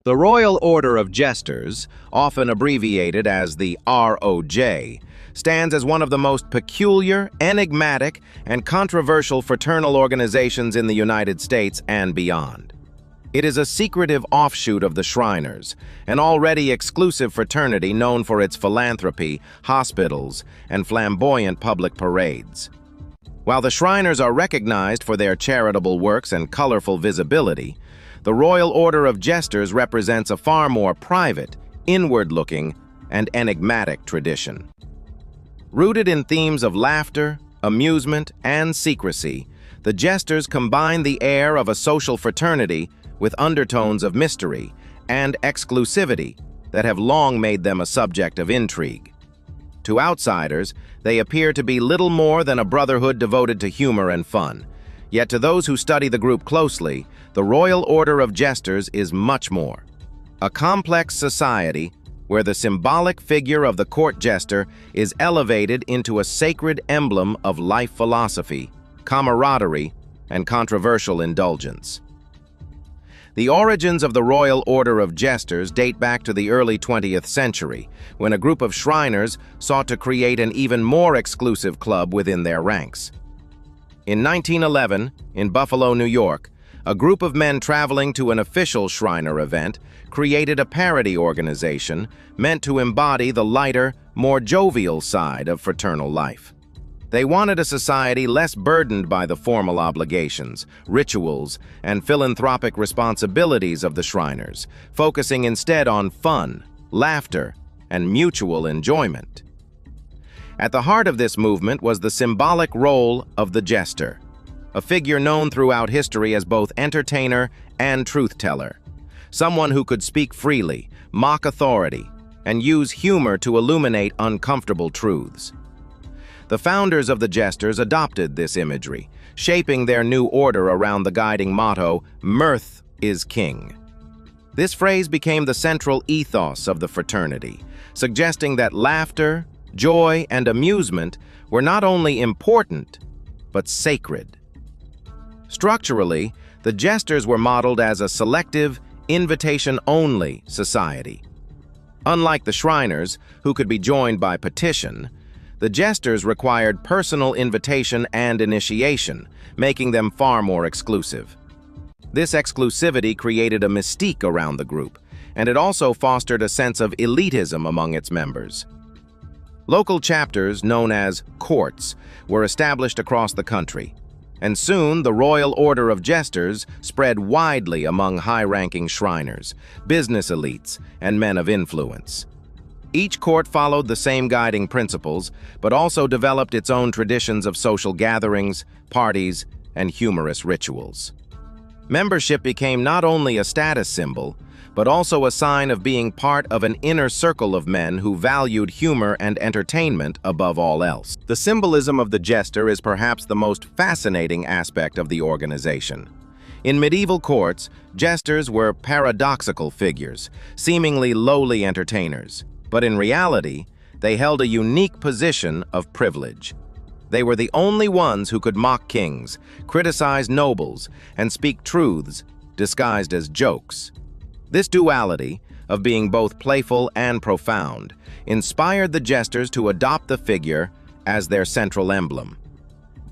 The Royal Order of Jesters, often abbreviated as the ROJ, stands as one of the most peculiar, enigmatic, and controversial fraternal organizations in the United States and beyond. It is a secretive offshoot of the Shriners, an already exclusive fraternity known for its philanthropy, hospitals, and flamboyant public parades. While the Shriners are recognized for their charitable works and colorful visibility, the Royal Order of Jesters represents a far more private, inward-looking, and enigmatic tradition. Rooted in themes of laughter, amusement, and secrecy, the Jesters combine the air of a social fraternity with undertones of mystery and exclusivity that have long made them a subject of intrigue. To outsiders, they appear to be little more than a brotherhood devoted to humor and fun. Yet to those who study the group closely, the Royal Order of Jesters is much more. A complex society where the symbolic figure of the court jester is elevated into a sacred emblem of life philosophy, camaraderie, and controversial indulgence. The origins of the Royal Order of Jesters date back to the early 20th century, when a group of Shriners sought to create an even more exclusive club within their ranks. In 1911, in Buffalo, New York, a group of men traveling to an official Shriner event created a parody organization meant to embody the lighter, more jovial side of fraternal life. They wanted a society less burdened by the formal obligations, rituals, and philanthropic responsibilities of the Shriners, focusing instead on fun, laughter, and mutual enjoyment. At the heart of this movement was the symbolic role of the jester, a figure known throughout history as both entertainer and truth-teller, someone who could speak freely, mock authority, and use humor to illuminate uncomfortable truths. The founders of the Jesters adopted this imagery, shaping their new order around the guiding motto, "Mirth is King." This phrase became the central ethos of the fraternity, suggesting that laughter, joy, and amusement were not only important, but sacred. Structurally, the Jesters were modeled as a selective, invitation-only society. Unlike the Shriners, who could be joined by petition, the Jesters required personal invitation and initiation, making them far more exclusive. This exclusivity created a mystique around the group, and it also fostered a sense of elitism among its members. Local chapters, known as courts, were established across the country, and soon the Royal Order of Jesters spread widely among high-ranking Shriners, business elites, and men of influence. Each court followed the same guiding principles, but also developed its own traditions of social gatherings, parties, and humorous rituals. Membership became not only a status symbol, but also a sign of being part of an inner circle of men who valued humor and entertainment above all else. The symbolism of the jester is perhaps the most fascinating aspect of the organization. In medieval courts, jesters were paradoxical figures, seemingly lowly entertainers, but in reality, they held a unique position of privilege. They were the only ones who could mock kings, criticize nobles, and speak truths disguised as jokes. This duality, of being both playful and profound, inspired the Jesters to adopt the figure as their central emblem.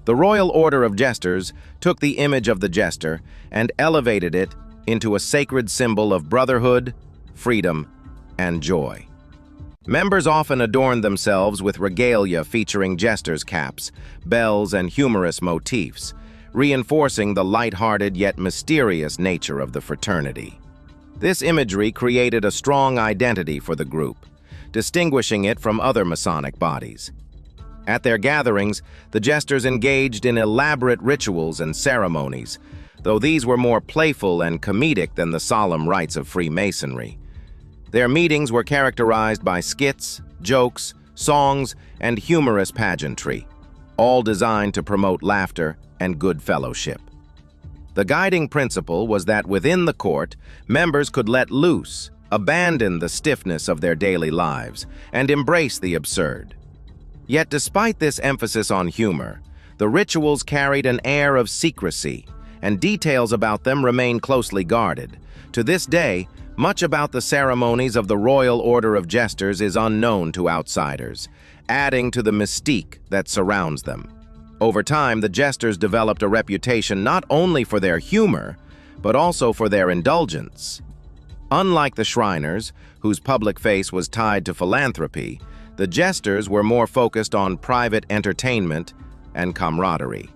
The Royal Order of Jesters took the image of the jester and elevated it into a sacred symbol of brotherhood, freedom, and joy. Members often adorned themselves with regalia featuring jesters' caps, bells, and humorous motifs, reinforcing the light-hearted yet mysterious nature of the fraternity. This imagery created a strong identity for the group, distinguishing it from other Masonic bodies. At their gatherings, the jesters engaged in elaborate rituals and ceremonies, though these were more playful and comedic than the solemn rites of Freemasonry. Their meetings were characterized by skits, jokes, songs, and humorous pageantry, all designed to promote laughter and good fellowship. The guiding principle was that within the court, members could let loose, abandon the stiffness of their daily lives, and embrace the absurd. Yet despite this emphasis on humor, the rituals carried an air of secrecy, and details about them remain closely guarded. To this day, Much about the ceremonies of the Royal Order of Jesters is unknown to outsiders, adding to the mystique that surrounds them. Over time, the Jesters developed a reputation not only for their humor, but also for their indulgence. Unlike the Shriners, whose public face was tied to philanthropy, the Jesters were more focused on private entertainment and camaraderie.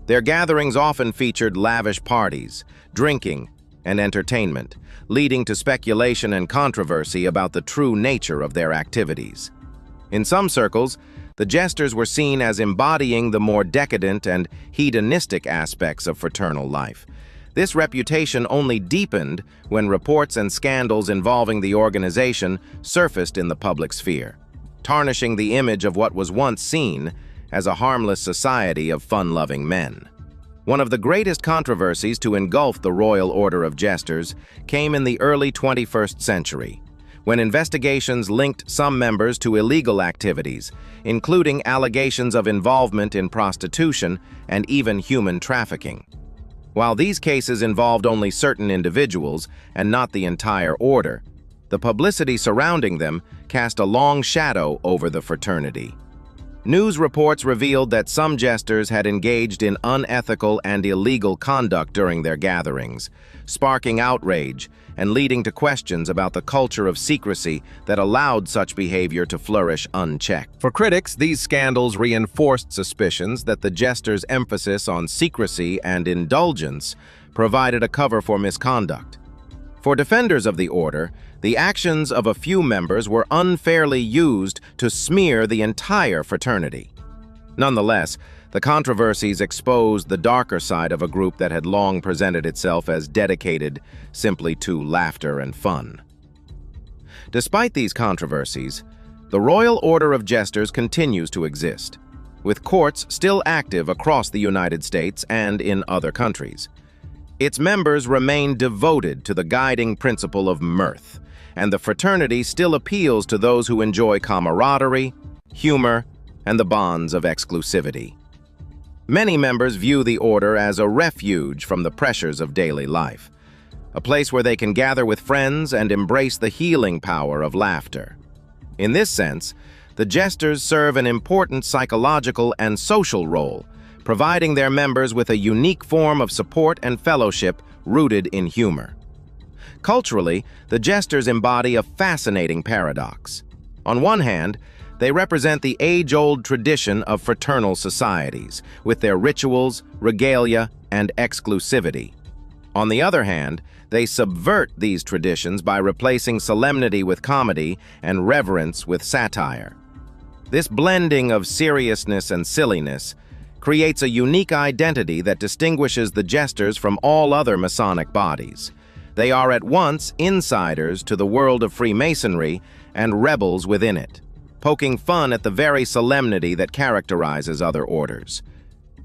Their gatherings often featured lavish parties, drinking, and entertainment, leading to speculation and controversy about the true nature of their activities. In some circles, the Jesters were seen as embodying the more decadent and hedonistic aspects of fraternal life. This reputation only deepened when reports and scandals involving the organization surfaced in the public sphere, tarnishing the image of what was once seen as a harmless society of fun-loving men. One of the greatest controversies to engulf the Royal Order of Jesters came in the early 21st century, when investigations linked some members to illegal activities, including allegations of involvement in prostitution and even human trafficking. While these cases involved only certain individuals and not the entire order, the publicity surrounding them cast a long shadow over the fraternity. News reports revealed that some jesters had engaged in unethical and illegal conduct during their gatherings, sparking outrage and leading to questions about the culture of secrecy that allowed such behavior to flourish unchecked. For critics, these scandals reinforced suspicions that the jesters' emphasis on secrecy and indulgence provided a cover for misconduct. For defenders of the order, the actions of a few members were unfairly used to smear the entire fraternity. Nonetheless, the controversies exposed the darker side of a group that had long presented itself as dedicated simply to laughter and fun. Despite these controversies, the Royal Order of Jesters continues to exist, with courts still active across the United States and in other countries. Its members remain devoted to the guiding principle of mirth, and the fraternity still appeals to those who enjoy camaraderie, humor, and the bonds of exclusivity. Many members view the order as a refuge from the pressures of daily life, a place where they can gather with friends and embrace the healing power of laughter. In this sense, the Jesters serve an important psychological and social role, providing their members with a unique form of support and fellowship rooted in humor. Culturally, the Jesters embody a fascinating paradox. On one hand, they represent the age-old tradition of fraternal societies, with their rituals, regalia, and exclusivity. On the other hand, they subvert these traditions by replacing solemnity with comedy and reverence with satire. This blending of seriousness and silliness creates a unique identity that distinguishes the Jesters from all other Masonic bodies. They are at once insiders to the world of Freemasonry and rebels within it, poking fun at the very solemnity that characterizes other orders.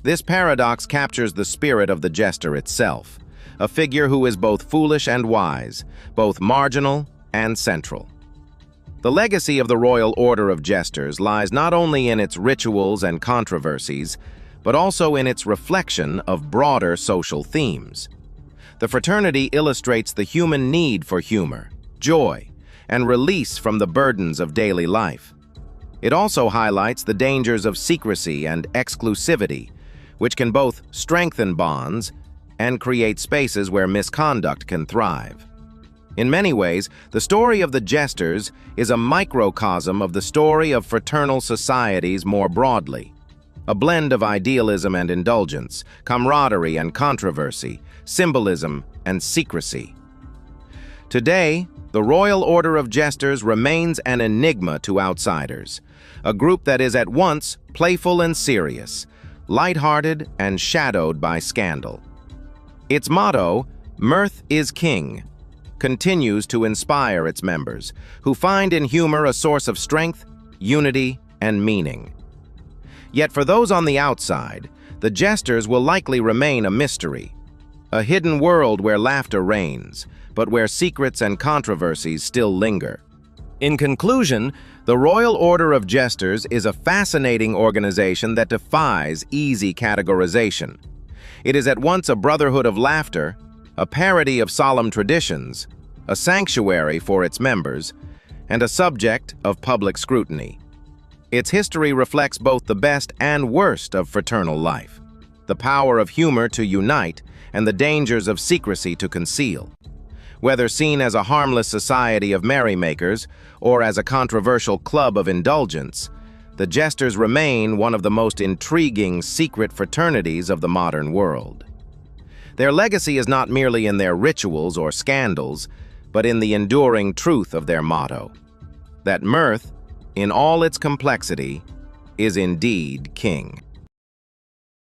This paradox captures the spirit of the Jester itself, a figure who is both foolish and wise, both marginal and central. The legacy of the Royal Order of Jesters lies not only in its rituals and controversies, but also in its reflection of broader social themes. The fraternity illustrates the human need for humor, joy, and release from the burdens of daily life. It also highlights the dangers of secrecy and exclusivity, which can both strengthen bonds and create spaces where misconduct can thrive. In many ways, the story of the Jesters is a microcosm of the story of fraternal societies more broadly. A blend of idealism and indulgence, camaraderie and controversy, symbolism and secrecy. Today, the Royal Order of Jesters remains an enigma to outsiders, a group that is at once playful and serious, lighthearted and shadowed by scandal. Its motto, "Mirth is King," continues to inspire its members, who find in humor a source of strength, unity, and meaning. Yet for those on the outside, the Jesters will likely remain a mystery, a hidden world where laughter reigns, but where secrets and controversies still linger. In conclusion, the Royal Order of Jesters is a fascinating organization that defies easy categorization. It is at once a brotherhood of laughter, a parody of solemn traditions, a sanctuary for its members, and a subject of public scrutiny. Its history reflects both the best and worst of fraternal life, the power of humor to unite and the dangers of secrecy to conceal. Whether seen as a harmless society of merrymakers or as a controversial club of indulgence, the Jesters remain one of the most intriguing secret fraternities of the modern world. Their legacy is not merely in their rituals or scandals, but in the enduring truth of their motto, that mirth, in all its complexity, is indeed king.